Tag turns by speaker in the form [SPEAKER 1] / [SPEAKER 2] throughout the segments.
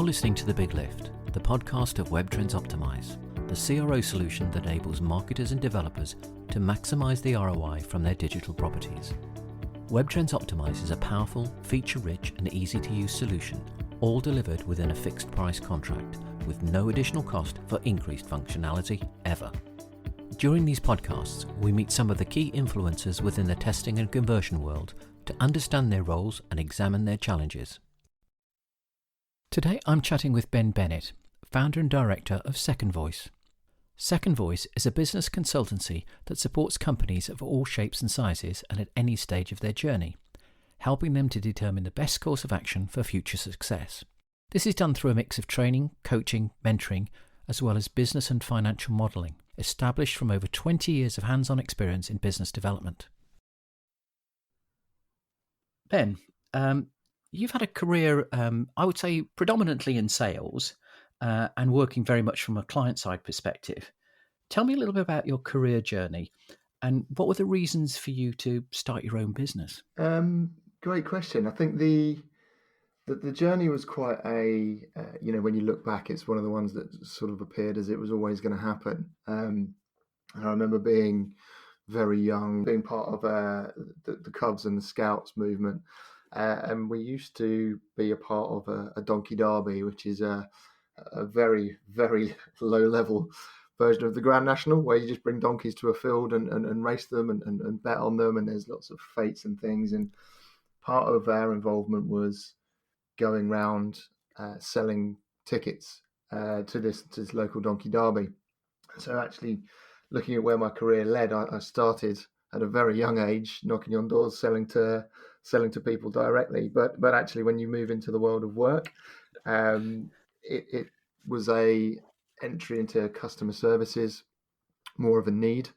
[SPEAKER 1] listening to The Big Lift, the podcast of WebTrends Optimize, the CRO solution that enables marketers and developers to maximize the ROI from their digital properties. WebTrends Optimize is a powerful, feature-rich and easy-to-use solution, all delivered within a fixed price contract, with no additional cost for increased functionality ever. During these podcasts, we meet some of the key influencers within the testing and conversion world to understand their roles and examine their challenges. Today I'm chatting with Ben Bennett, founder and director of Second Voice. Second Voice is a business consultancy that supports companies of all shapes and sizes and at any stage of their journey, helping them to determine the best course of action for future success. This is done through a mix of training, coaching, mentoring, as well as business and financial modelling, established from over 20 years of hands-on experience in business development. Ben, you've had a career, I would say, predominantly in sales and working very much from a client-side perspective. Tell me a little bit about your career journey and what were the reasons for you to start your own business?
[SPEAKER 2] Great question. I think the journey was quite a, when you look back, it's one of the ones that sort of appeared as it was always going to happen. And I remember being very young, being part of the Cubs and the Scouts movement. And we used to be a part of a donkey derby, which is a very, very low level version of the Grand National, where you just bring donkeys to a field and race them and bet on them. And there's lots of fates and things. And part of our involvement was going round selling tickets to this local donkey derby. So actually, looking at where my career led, I started at a very young age, knocking on doors, selling to people directly. But actually, when you move into the world of work, it was a entry into customer services, more of a need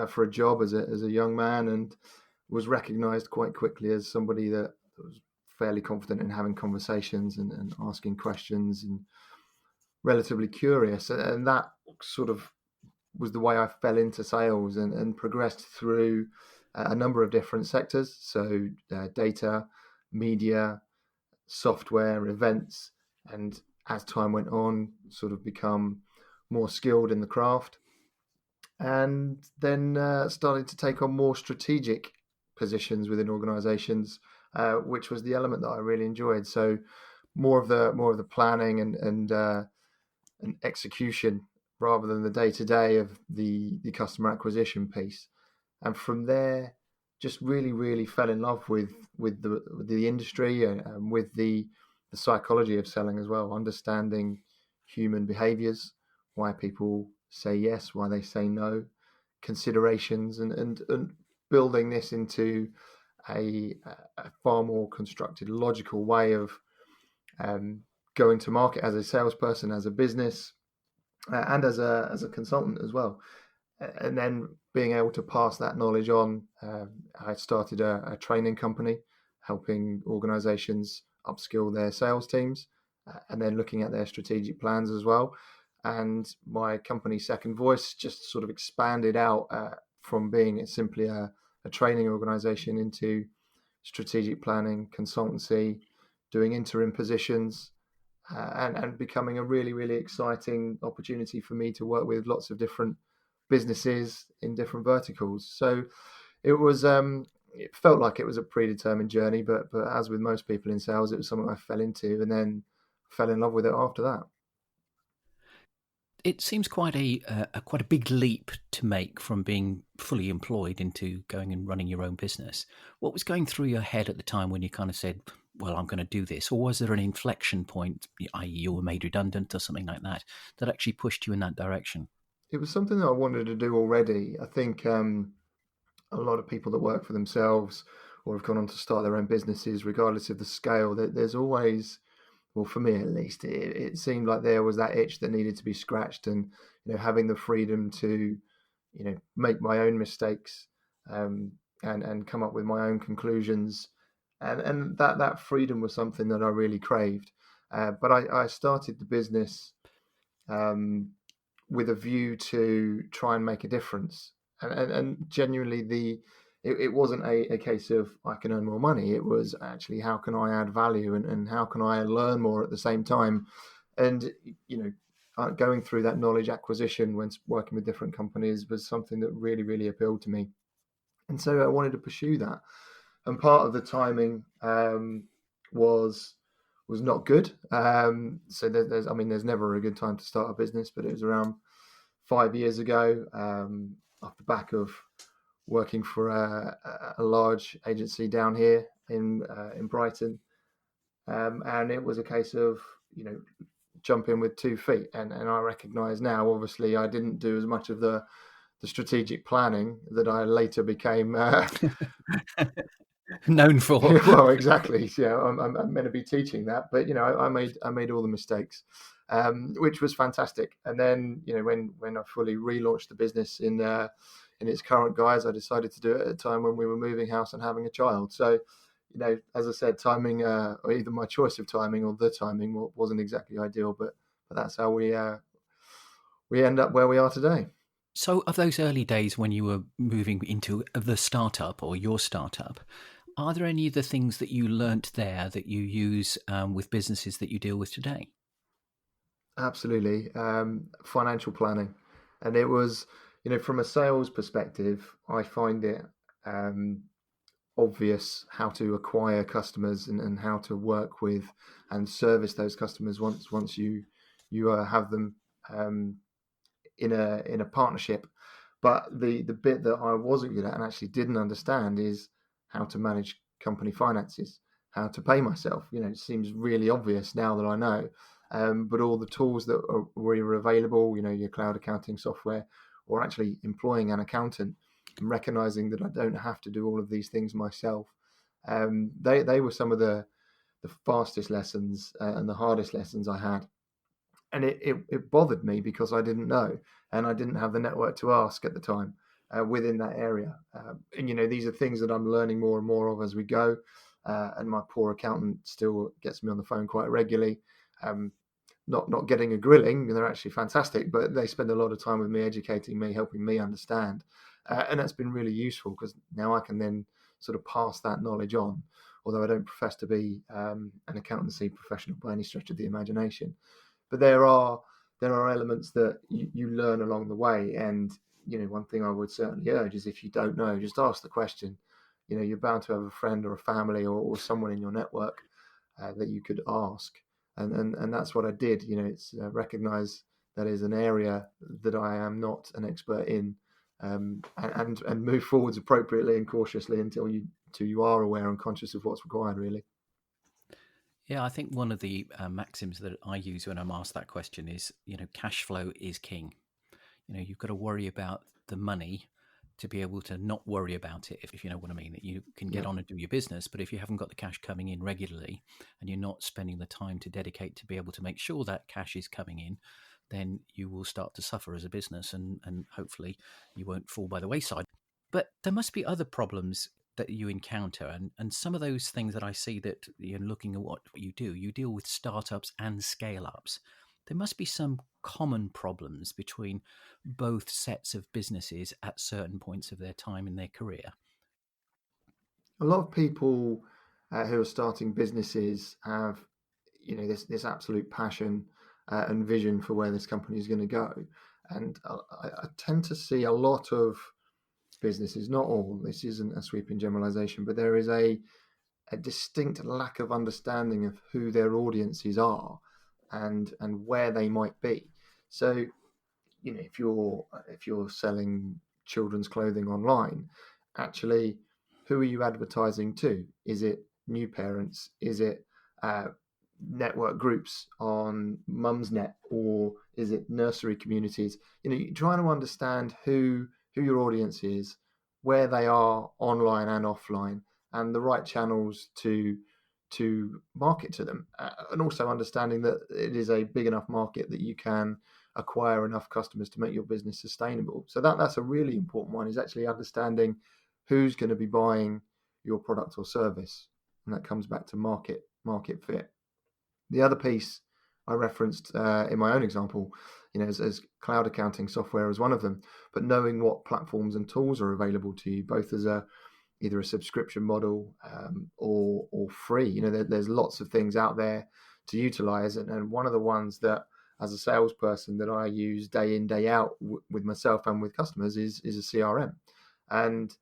[SPEAKER 2] for a job as a young man, and was recognised quite quickly as somebody that was fairly confident in having conversations and asking questions and relatively curious. And that sort of was the way I fell into sales and progressed through a number of different sectors. So data, media, software, events, and as time went on, sort of become more skilled in the craft. And then started to take on more strategic positions within organizations, which was the element that I really enjoyed. So more of the planning and execution rather than the day-to-day of the customer acquisition piece. And from there, just really fell in love with the industry and with the psychology of selling as well, understanding human behaviors, why people say yes, why they say no, considerations, and building this into a far more constructed, logical way of going to market as a salesperson, as a business, and as a consultant as well. And then being able to pass that knowledge on, I started a training company, helping organizations upskill their sales teams, and then looking at their strategic plans as well. And my company, Second Voice, just sort of expanded out from being simply a training organization into strategic planning, consultancy, doing interim positions, and becoming a really exciting opportunity for me to work with lots of different businesses in different verticals. So it was it felt like it was a predetermined journey, but as with most people in sales, it was something I fell into and then fell in love with it after that.
[SPEAKER 1] It seems quite a big leap to make from being fully employed into going and running your own business. What was going through your head at the time when you kind of said, well, I'm going to do this? Or was there an inflection point, i.e. you were made redundant or something like that actually pushed you in that direction?
[SPEAKER 2] It was something that I wanted to do already. I think a lot of people that work for themselves or have gone on to start their own businesses, regardless of the scale, there's always, well, for me at least, it seemed like there was that itch that needed to be scratched, and having the freedom to make my own mistakes and come up with my own conclusions, and that freedom was something that I really craved. But I started the business with a view to try and make a difference, and genuinely it wasn't a case of I can earn more money. It was actually how can I add value and how can I learn more at the same time. And, going through that knowledge acquisition when working with different companies was something that really, really appealed to me. And so I wanted to pursue that. And part of the timing was not good. So there's never a good time to start a business, but it was around 5 years ago, off the back of working for a large agency down here in Brighton, and it was a case of jump in with 2 feet. And I recognise now, obviously, I didn't do as much of the strategic planning that I later became
[SPEAKER 1] known for.
[SPEAKER 2] Well, exactly. Yeah, I'm meant to be teaching that, but I made all the mistakes, which was fantastic. And then when I fully relaunched the business in its current guise, I decided to do it at a time when we were moving house and having a child. So, as I said, timing, or either my choice of timing or the timing wasn't exactly ideal, but that's how we end up where we are today.
[SPEAKER 1] So of those early days when you were moving into the startup or your startup, are there any of the things that you learnt there that you use with businesses that you deal with today?
[SPEAKER 2] Absolutely. Financial planning. And it was, from a sales perspective, I find it obvious how to acquire customers and how to work with and service those customers once you have them in a partnership. But the bit that I wasn't good at and actually didn't understand is how to manage company finances, how to pay myself. It seems really obvious now that I know, but all the tools that were available, your cloud accounting software, or actually employing an accountant and recognizing that I don't have to do all of these things myself. They were some of the fastest lessons and the hardest lessons I had. And it bothered me because I didn't know, and I didn't have the network to ask at the time within that area. And these are things that I'm learning more and more of as we go. And my poor accountant still gets me on the phone quite regularly. Not getting a grilling, they're actually fantastic, but they spend a lot of time with me, educating me, helping me understand. And that's been really useful because now I can then sort of pass that knowledge on, although I don't profess to be an accountancy professional by any stretch of the imagination. But there are elements that you learn along the way. And, one thing I would certainly urge is if you don't know, just ask the question. You're bound to have a friend or a family or someone in your network that you could ask. And that's what I did. It's recognize that is an area that I am not an expert in, and move forwards appropriately and cautiously until you are aware and conscious of what's required, really.
[SPEAKER 1] Yeah, I think one of the maxims that I use when I'm asked that question is, cash flow is king. You've got to worry about the money to be able to not worry about it, if you know what I mean. That you can get on and do your business, but if you haven't got the cash coming in regularly and you're not spending the time to dedicate to be able to make sure that cash is coming in, then you will start to suffer as a business and hopefully you won't fall by the wayside. But there must be other problems that you encounter, and some of those things that I see that you're looking at what you do, you deal with startups and scale-ups. There must be some common problems between both sets of businesses at certain points of their time in their career.
[SPEAKER 2] A lot of people who are starting businesses have, this absolute passion and vision for where this company is going to go. And I tend to see a lot of businesses, not all, this isn't a sweeping generalization, but there is a distinct lack of understanding of who their audiences are and where they might be. So, if you're selling children's clothing online, actually, who are you advertising to? Is it new parents? Is it network groups on Mumsnet, or is it nursery communities? You're trying to understand who your audience is, where they are online and offline, and the right channels to market to them, and also understanding that it is a big enough market that you can acquire enough customers to make your business sustainable. So that's a really important one, is actually understanding who's going to be buying your product or service, and that comes back to market fit. The other piece I referenced in my own example, as cloud accounting software as one of them, but knowing what platforms and tools are available to you, both as a either a subscription model or free. There's lots of things out there to utilize, and one of the ones that, as a salesperson, that I use day in, day out with myself and with customers is a CRM. And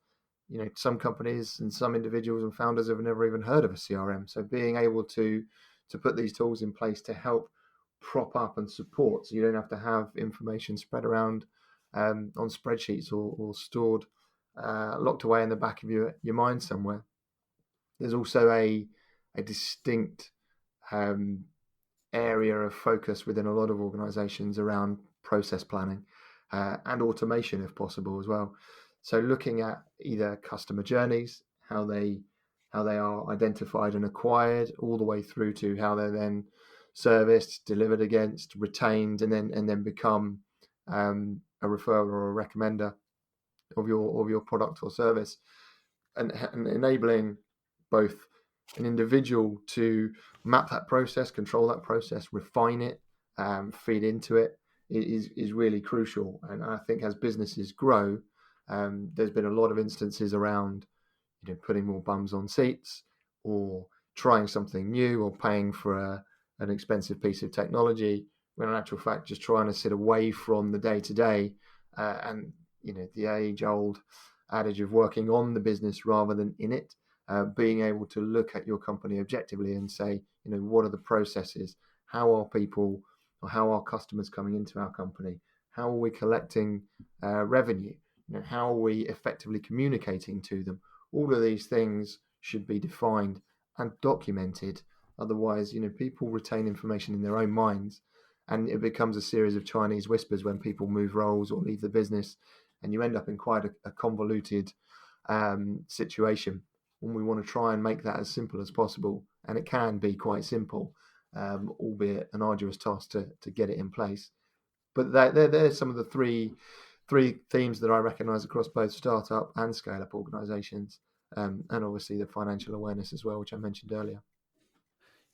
[SPEAKER 2] some companies and some individuals and founders have never even heard of a CRM. So being able to put these tools in place to help prop up and support, so you don't have to have information spread around on spreadsheets or stored locked away in the back of your mind somewhere. There's also a distinct area of focus within a lot of organizations around process planning and automation, if possible, as well. So looking at either customer journeys, how they are identified and acquired, all the way through to how they're then serviced, delivered against, retained, and then become a referrer or a recommender of your product or service, and enabling both an individual to map that process, control that process, refine it, feed into it is really crucial. And I think as businesses grow, there's been a lot of instances around putting more bums on seats, or trying something new, or paying for an expensive piece of technology, when in actual fact just trying to sit away from the day-to-day and the age-old adage of working on the business rather than in it. Being able to look at your company objectively and say, what are the processes? How are people, or how are customers coming into our company? How are we collecting revenue? How are we effectively communicating to them? All of these things should be defined and documented. Otherwise, people retain information in their own minds, and it becomes a series of Chinese whispers when people move roles or leave the business, and you end up in quite a convoluted situation. When we want to try and make that as simple as possible, and it can be quite simple, albeit an arduous task to get it in place. But they're some of the three themes that I recognise across both startup and scale-up organisations, and obviously the financial awareness as well, which I mentioned earlier.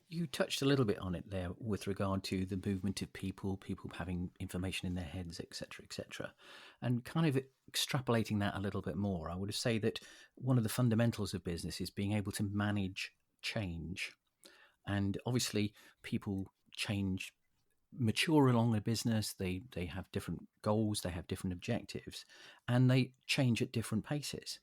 [SPEAKER 1] You touched a little bit on it there with regard to the movement of people having information in their heads, etc., and kind of extrapolating that a little bit more. I would say that one of the fundamentals of business is being able to manage change. And obviously people change, mature along a business, they have different goals, they have different objectives, and they change at different paces.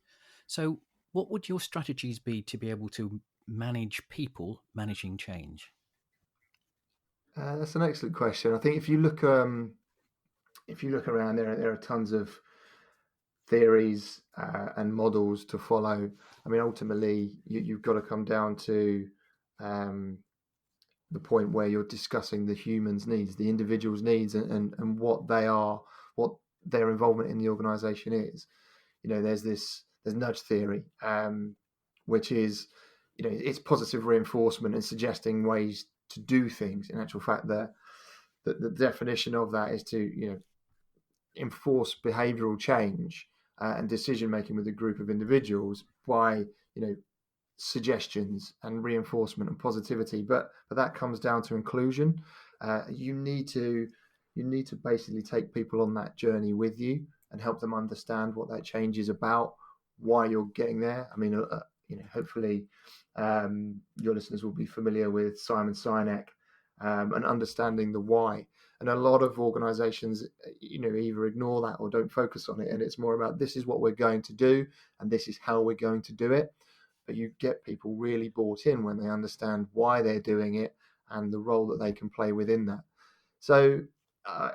[SPEAKER 1] So what would your strategies be to be able to manage people managing change?
[SPEAKER 2] That's an excellent question. I think if you look around, there are tons of theories and models to follow. I mean, ultimately, you've got to come down to the point where you're discussing the human's needs, the individual's needs, and what they are, what their involvement in the organisation is. There's nudge theory, which is, it's positive reinforcement and suggesting ways to do things. In actual fact, the definition of that is to enforce behavioural change and decision making with a group of individuals by suggestions and reinforcement and positivity. But that comes down to inclusion. You need to basically take people on that journey with you and help them understand what that change is about, why you're getting there. I mean, hopefully your listeners will be familiar with Simon Sinek and understanding the why. And a lot of organizations, either ignore that or don't focus on it. And it's more about, this is what we're going to do, and this is how we're going to do it. But you get people really bought in when they understand why they're doing it and the role that they can play within that. So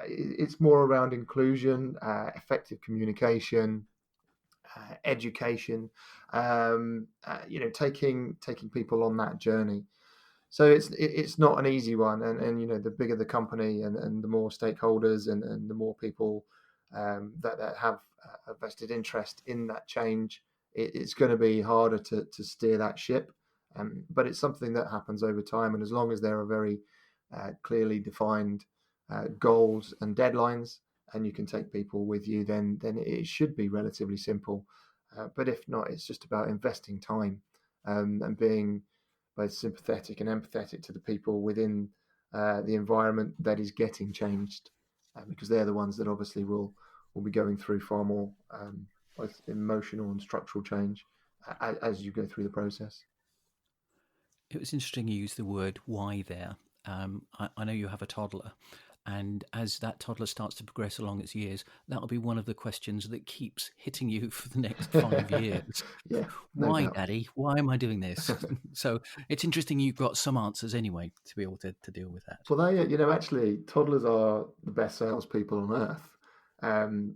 [SPEAKER 2] it's more around inclusion, effective communication, education, taking people on that journey. So it's not an easy one, and the bigger the company and the more stakeholders and the more people that have a vested interest in that change, it's going to be harder to steer that ship. But it's something that happens over time, and as long as there are very clearly defined goals and deadlines, and you can take people with you, then it should be relatively simple. But if not, it's just about investing time and being both sympathetic and empathetic to the people within the environment that is getting changed, because they're the ones that obviously will be going through far more both emotional and structural change as you go through the process.
[SPEAKER 1] It was interesting you used the word why there. I know you have a toddler, and as that toddler starts to progress along its years, that'll be one of the questions that keeps hitting you for the next 5 years.
[SPEAKER 2] Yeah, no
[SPEAKER 1] Why,
[SPEAKER 2] doubt.
[SPEAKER 1] Daddy? Why am I doing this? So it's interesting you've got some answers anyway to be able to deal with that.
[SPEAKER 2] Well, actually, toddlers are the best salespeople on earth. Um,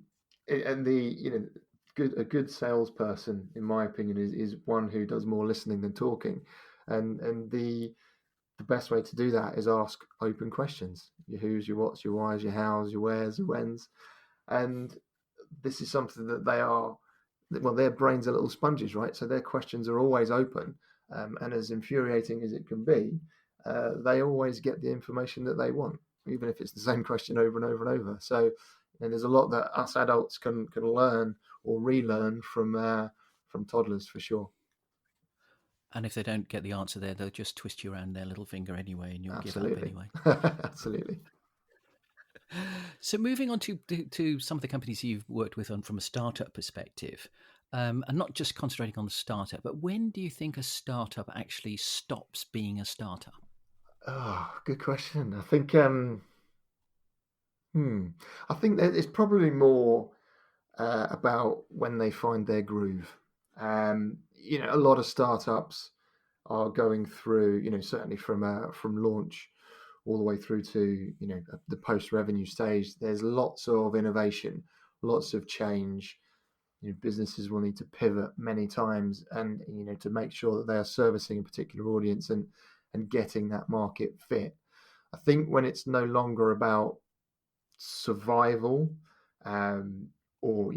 [SPEAKER 2] and a good salesperson, in my opinion, is one who does more listening than talking. And the best way to do that is ask open questions. Your who's, your what's, your why's, your how's, your where's, your when's. And this is something that their brains are little sponges, right? So their questions are always open. And as infuriating as it can be, they always get the information that they want, even if it's the same question over and over and over. So there's a lot that us adults can learn or relearn from toddlers for sure.
[SPEAKER 1] And if they don't get the answer there, they'll just twist you around their little finger anyway, and you'll
[SPEAKER 2] Absolutely.
[SPEAKER 1] give up anyway.
[SPEAKER 2] Absolutely.
[SPEAKER 1] So moving on to some of the companies you've worked with from a startup perspective, and not just concentrating on the startup, but when do you think a startup actually stops being a startup?
[SPEAKER 2] Oh, good question. I think that it's probably more about when they find their groove. A lot of startups are going through, certainly from launch all the way through to, the post-revenue stage. There's lots of innovation, lots of change. Businesses will need to pivot many times, and to make sure that they are servicing a particular audience and getting that market fit. I think when it's no longer about survival, or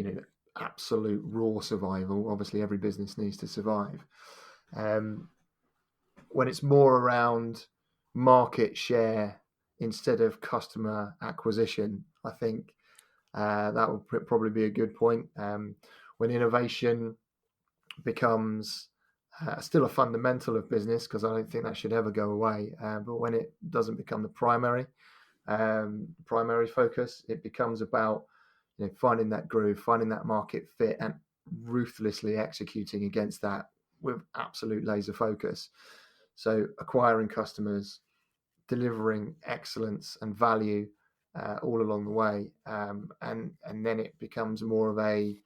[SPEAKER 2] absolute raw survival. Obviously, every business needs to survive. When it's more around market share instead of customer acquisition, I think that would probably be a good point. When innovation becomes still a fundamental of business, because I don't think that should ever go away. But when it doesn't become the primary focus, it becomes about finding that groove, finding that market fit, and ruthlessly executing against that with absolute laser focus. So acquiring customers, delivering excellence and value all along the way, and then it becomes more of a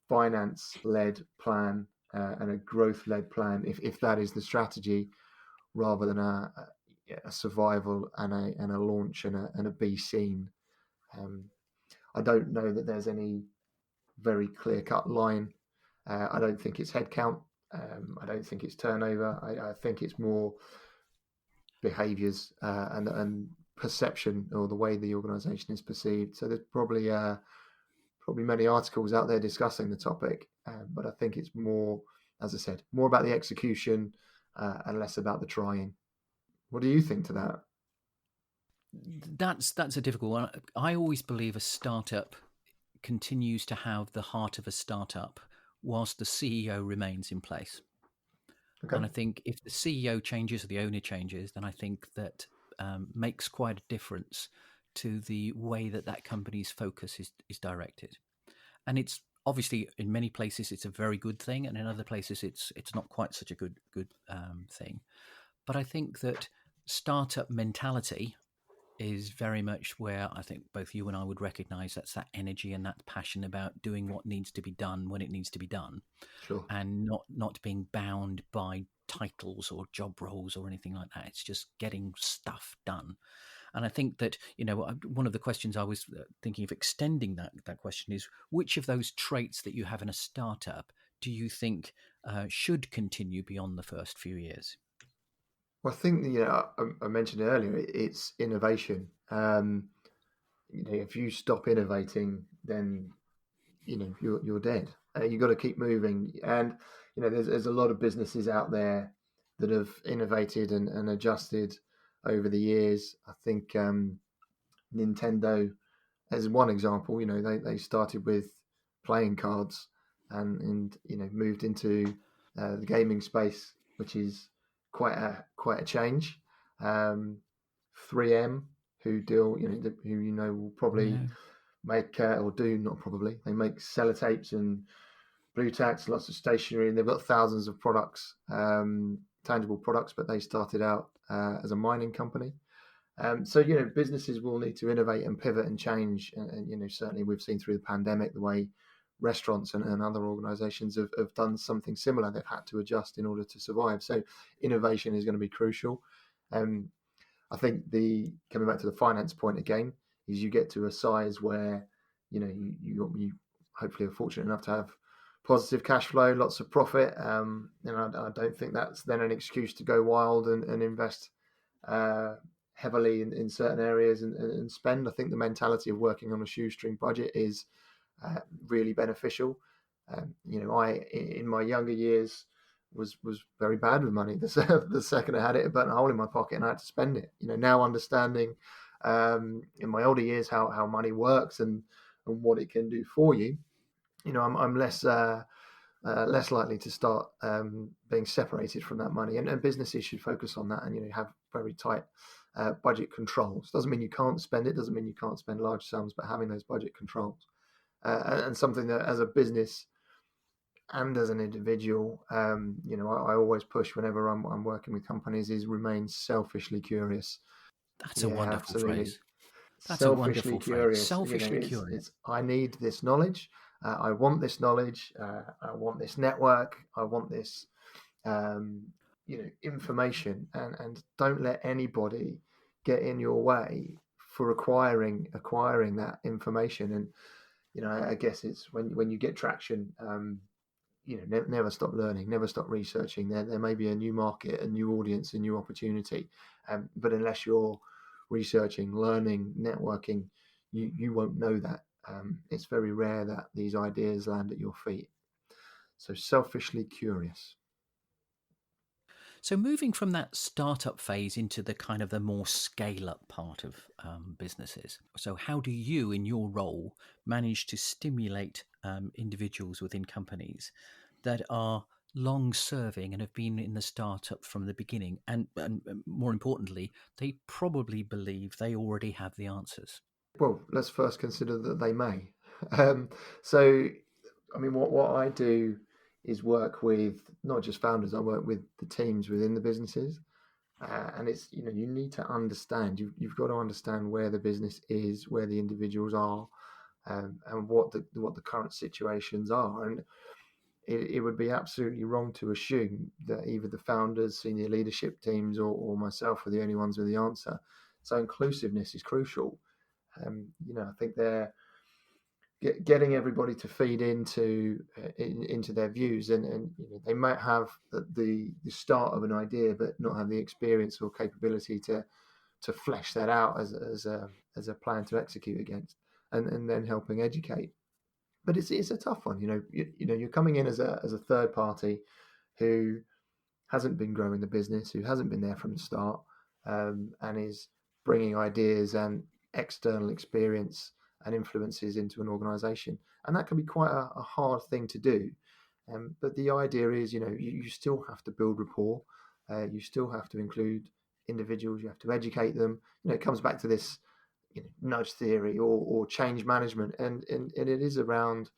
[SPEAKER 2] finance-led plan and a growth-led plan, if that is the strategy, rather than a survival and a launch and a be seen. I don't know that there's any very clear-cut line. I don't think it's headcount. I don't think it's turnover. I think it's more behaviours and perception, or the way the organisation is perceived. So there's probably many articles out there discussing the topic, but I think it's more, as I said, more about the execution and less about the trying. What do you think to that?
[SPEAKER 1] That's a difficult one. I always believe a startup continues to have the heart of a startup whilst the CEO remains in place.
[SPEAKER 2] Okay.
[SPEAKER 1] And I think if the CEO changes or the owner changes, then I think that makes quite a difference to the way that company's focus is directed. And it's obviously, in many places it's a very good thing, and in other places it's not quite such a good thing. But I think that startup mentality is very much where I think both you and I would recognize that's that energy and that passion about doing what needs to be done when it needs to be done.
[SPEAKER 2] Sure.
[SPEAKER 1] And not being bound by titles or job roles or anything like that. It's just getting stuff done. And I think that, one of the questions I was thinking of extending that question is, which of those traits that you have in a startup do you think should continue beyond the first few years?
[SPEAKER 2] Well, I think I mentioned earlier, it's innovation. If you stop innovating, then you're dead. You've got to keep moving, and there's a lot of businesses out there that have innovated and adjusted over the years. I think Nintendo, as one example, they started with playing cards and moved into the gaming space, which is quite a change. 3M, who will probably make or do not probably, they make sellotapes and blue tax, lots of stationery, and they've got thousands of products, tangible products, but they started out as a mining company. So, businesses will need to innovate and pivot and change. And certainly we've seen through the pandemic the way restaurants and other organizations have done something similar. They've had to adjust in order to survive. So innovation is going to be crucial. I think coming back to the finance point again, is you get to a size where, you hopefully are fortunate enough to have positive cash flow, lots of profit. And I don't think that's then an excuse to go wild and invest heavily in certain areas and spend. I think the mentality of working on a shoestring budget is really beneficial. I in my younger years was very bad with money. The second I had it burnt a hole in my pocket and I had to spend it. Now understanding in my older years how money works and what it can do for you, I'm less likely to start being separated from that money. And businesses should focus on that and have very tight budget controls. Doesn't mean you can't spend it, doesn't mean you can't spend large sums, but having those budget controls and something that as a business and as an individual, I always push whenever I'm working with companies is remain selfishly curious.
[SPEAKER 1] That's a wonderful
[SPEAKER 2] absolutely.
[SPEAKER 1] phrase. That's
[SPEAKER 2] Selfishly
[SPEAKER 1] a wonderful
[SPEAKER 2] curious.
[SPEAKER 1] phrase. Selfishly curious.
[SPEAKER 2] It's I need this knowledge. I want this knowledge. I want this network. I want this, information. And don't let anybody get in your way for acquiring that information. And I guess it's when you get traction. Never stop learning, never stop researching. There may be a new market, a new audience, a new opportunity, but unless you're researching, learning, networking, you won't know that. It's very rare that these ideas land at your feet. So selfishly curious.
[SPEAKER 1] So moving from that startup phase into the kind of the more scale-up part of businesses. So how do you, in your role, manage to stimulate individuals within companies that are long-serving and have been in the startup from the beginning? And more importantly, they probably believe they already have the answers.
[SPEAKER 2] Well, let's first consider that they may. What I do is work with not just founders, I work with the teams within the businesses. And it's, you need to understand, you've got to understand where the business is, where the individuals are, and what the current situations are. And it would be absolutely wrong to assume that either the founders, senior leadership teams, or myself are the only ones with the answer. So inclusiveness is crucial. I think they're getting everybody to feed into their views, and they might have the start of an idea, but not have the experience or capability to flesh that out as a plan to execute against, and then helping educate. But it's a tough one. You're coming in as a third party who hasn't been growing the business, who hasn't been there from the start, and is bringing ideas and external experience and influences into an organization. And that can be quite a hard thing to do. But the idea is, you still have to build rapport. You still have to include individuals. You have to educate them. It comes back to this nudge theory or change management. And it is around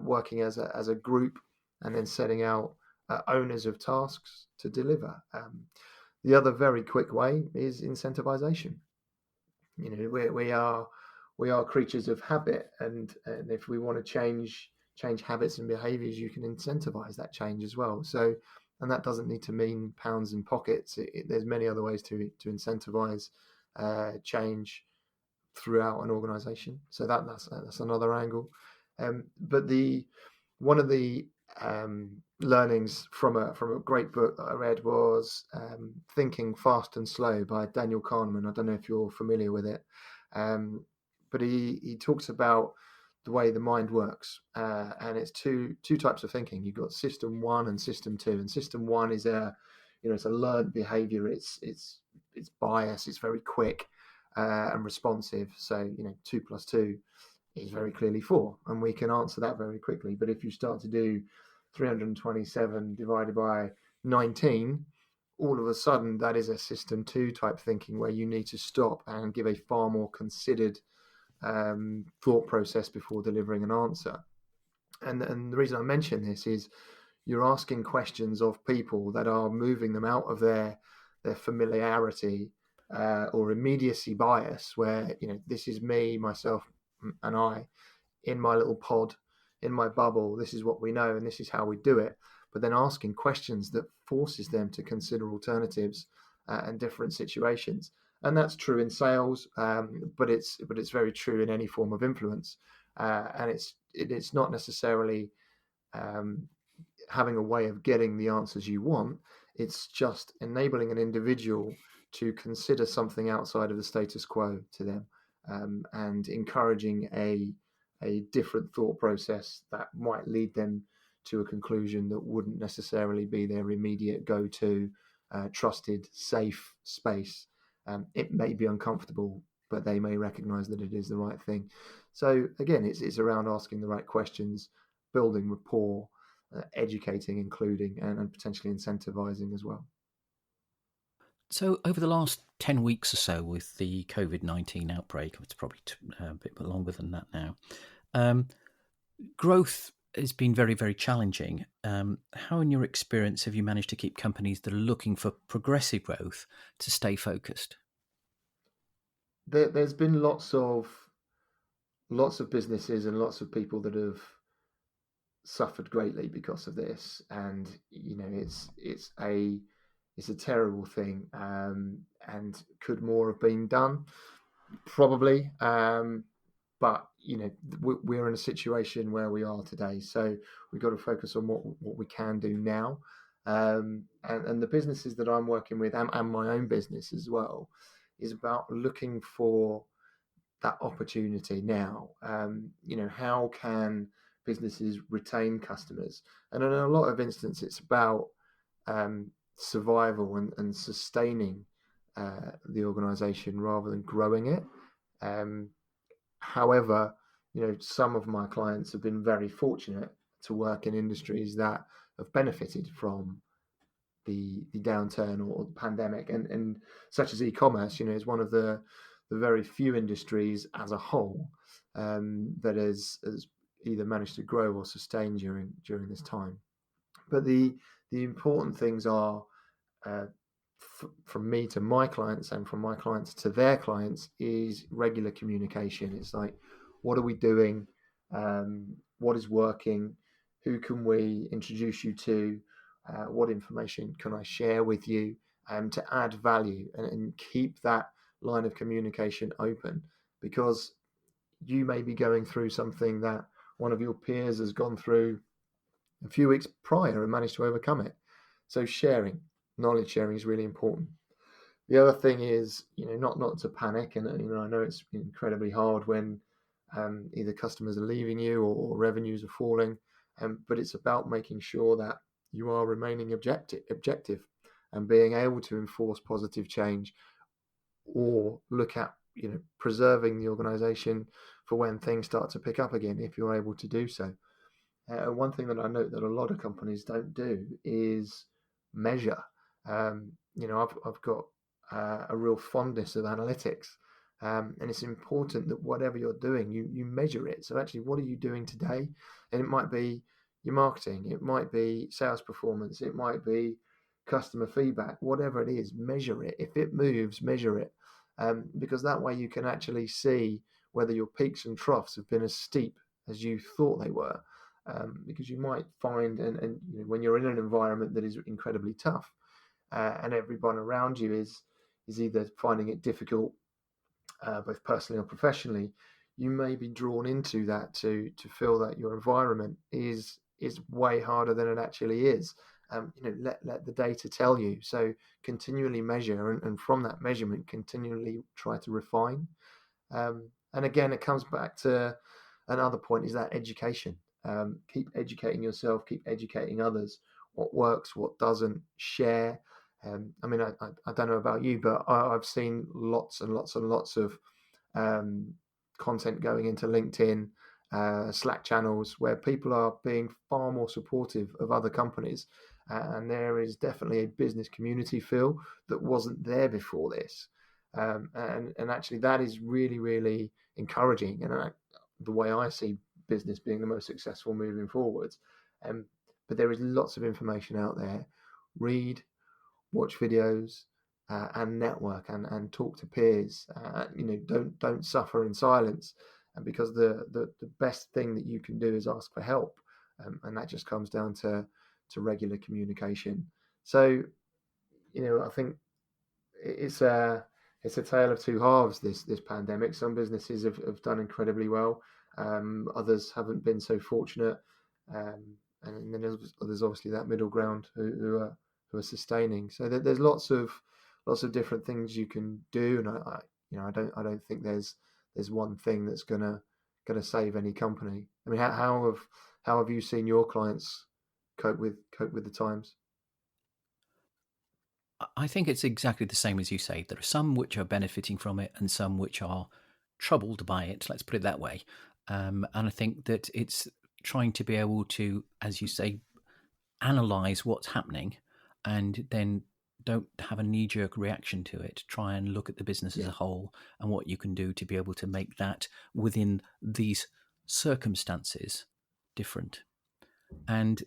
[SPEAKER 2] working as a group and then setting out owners of tasks to deliver. The other very quick way is incentivization. We are creatures of habit, and if we want to change habits and behaviors, you can incentivize that change as well. So, and that doesn't need to mean pounds in pockets. There's many other ways to incentivize change throughout an organization. So that's another angle. But one of the learnings from a great book that I read was Thinking Fast and Slow by Daniel Kahneman. I don't know if you're familiar with it. But he talks about the way the mind works, and it's two types of thinking. You've got system 1 and system 2, and system 1 is it's a learned behavior. It's bias. It's very quick and responsive. So 2 + 2 is very clearly 4, and we can answer that very quickly. But if you start to do 327 divided by 19, all of a sudden that is a system 2 type thinking where you need to stop and give a far more considered thought process before delivering an answer. And the reason I mention this is you're asking questions of people that are moving them out of their familiarity or immediacy bias, where this is me, myself, and I in my little pod, in my bubble. This is what we know, and this is how we do it. But then asking questions that forces them to consider alternatives and different situations, and that's true in sales, but it's very true in any form of influence, and it's not necessarily um, having a way of getting the answers you want. It's just enabling an individual to consider something outside of the status quo to them, and encouraging a different thought process that might lead them to a conclusion that wouldn't necessarily be their immediate go-to trusted, safe space. It may be uncomfortable, but they may recognize that it is the right thing. So again, it's around asking the right questions, building rapport, educating, including, and potentially incentivizing as well.
[SPEAKER 1] So over the last 10 weeks or so with the COVID-19 outbreak, it's probably a bit longer than that now, growth has been very, very challenging. How, in your experience, have you managed to keep companies that are looking for progressive growth to stay focused?
[SPEAKER 2] There's been lots of businesses and lots of people that have suffered greatly because of this, and it's a terrible thing, and could more have been done? Probably, but we're in a situation where we are today, so we've got to focus on what we can do now, and the businesses that I'm working with, and my own business as well, is about looking for that opportunity now. How can businesses retain customers? And in a lot of instances, it's about survival and sustaining the organization rather than growing it. However, some of my clients have been very fortunate to work in industries that have benefited from the downturn or the pandemic, and such as e-commerce, is one of the very few industries as a whole that has either managed to grow or sustain during this time. But the important things are, from me to my clients and from my clients to their clients, is regular communication. It's like, what are we doing? What is working? Who can we introduce you to? What information can I share with you to add value, and keep that line of communication open, because you may be going through something that one of your peers has gone through a few weeks prior and managed to overcome it. So knowledge sharing is really important. The other thing is, not to panic, and I know it's incredibly hard when either customers are leaving you or revenues are falling, but it's about making sure that you are remaining objective and being able to enforce positive change, or look at preserving the organization for when things start to pick up again, if you're able to do so. One thing that I note that a lot of companies don't do is measure. I've got a real fondness of analytics, and it's important that whatever you're doing, you measure it. So actually, what are you doing today? And it might be your marketing, it might be sales performance, it might be customer feedback, whatever it is, measure it. If it moves, measure it, because that way you can actually see whether your peaks and troughs have been as steep as you thought they were. Because you might find, and when you're in an environment that is incredibly tough, and everyone around you is either finding it difficult, both personally or professionally, you may be drawn into that to feel that your environment is way harder than it actually is. Let the data tell you. So continually measure, and from that measurement, continually try to refine. And again, it comes back to another point, is that education. Keep educating yourself, keep educating others. What works, what doesn't, share. I don't know about you, but I've seen lots and lots and lots of content going into LinkedIn, Slack channels, where people are being far more supportive of other companies. And there is definitely a business community feel that wasn't there before this. And actually that is really, really encouraging. And the way I see business being the most successful moving forwards. But there is lots of information out there. Read, watch videos, and network and talk to peers. Don't suffer in silence. And because the best thing that you can do is ask for help, and that just comes down to regular communication. So, I think it's a tale of two halves. This pandemic. Some businesses have done incredibly well. Others haven't been so fortunate. And then there's obviously that middle ground who are sustaining. So there's lots of different things you can do, and I don't think there's one thing that's gonna save any company. I mean, how have you seen your clients cope with the times?
[SPEAKER 1] I think it's exactly the same as you say. There are some which are benefiting from it and some which are troubled by it, let's put it that way. And I think that it's trying to be able to, as you say, analyze what's happening and then don't have a knee-jerk reaction to it. Try and look at the business as a whole and what you can do to be able to make that within these circumstances different. And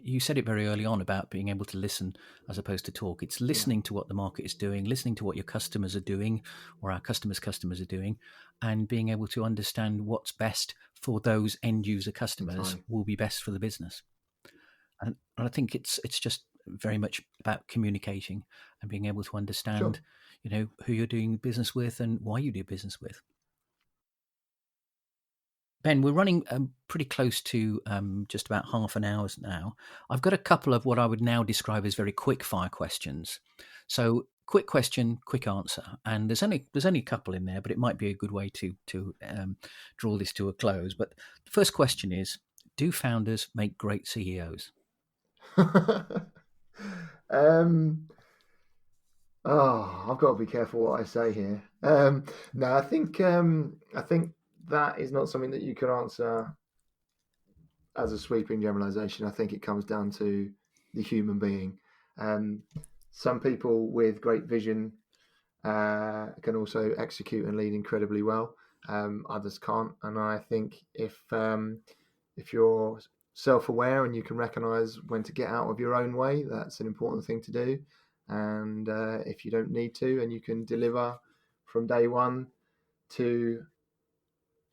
[SPEAKER 1] you said it very early on about being able to listen as opposed to talk. It's listening to what the market is doing, listening to what your customers are doing or our customers' customers are doing, and being able to understand what's best for those end user customers will be best for the business. And I think it's just very much about communicating and being able to understand, who you're doing business with and why you do business with. Ben, we're running pretty close to just about half an hour now. I've got a couple of what I would now describe as very quick fire questions. So quick question, quick answer. And there's only a couple in there, but it might be a good way to draw this to a close. But the first question is, do founders make great CEOs?
[SPEAKER 2] I've got to be careful what I say here. No, I think that is not something that you can answer as a sweeping generalization. I think it comes down to the human being. Some people with great vision can also execute and lead incredibly well. Others can't, and I think if you're self-aware and you can recognize when to get out of your own way, that's an important thing to do. And if you don't need to, and you can deliver from day one to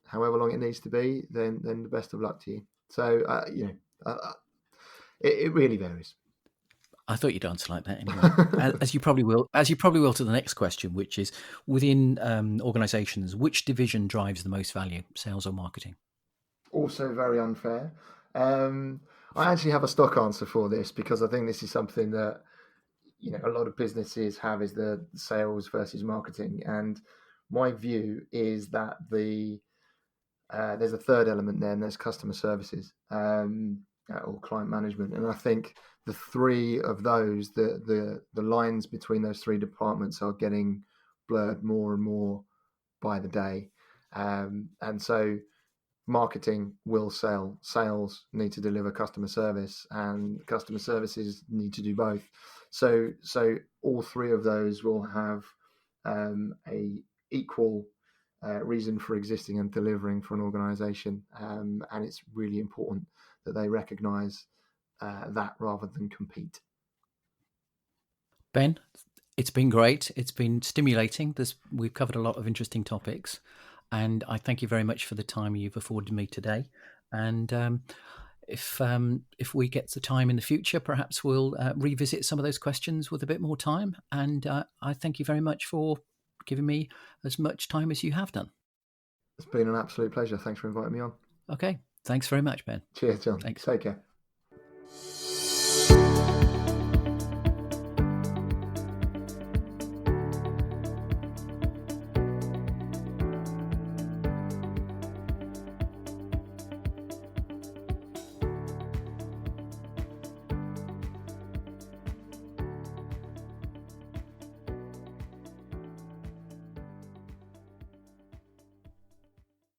[SPEAKER 2] however long it needs to be, then the best of luck to you. So it really varies.
[SPEAKER 1] I thought you'd answer like that anyway. as you probably will to the next question, which is within organizations, which division drives the most value, sales or marketing?
[SPEAKER 2] Also very unfair. I actually have a stock answer for this because I think this is something that a lot of businesses have, is the sales versus marketing. And my view is that there's a third element there, and there's customer services or client management. And I think the three of those, the lines between those three departments are getting blurred more and more by the day. And so marketing will sell, sales need to deliver customer service, and customer services need to do both. So all three of those will have a equal reason for existing and delivering for an organization. And it's really important that they recognize that rather than compete.
[SPEAKER 1] Ben, it's been great. It's been stimulating. We've covered a lot of interesting topics, and I thank you very much for the time you've afforded me today. And if we get the time in the future, perhaps we'll revisit some of those questions with a bit more time. And I thank you very much for giving me as much time as you have done.
[SPEAKER 2] It's been an absolute pleasure. Thanks for inviting me on.
[SPEAKER 1] Okay. Thanks very much, Ben.
[SPEAKER 2] Cheers, John.
[SPEAKER 1] Thanks.
[SPEAKER 2] Take care.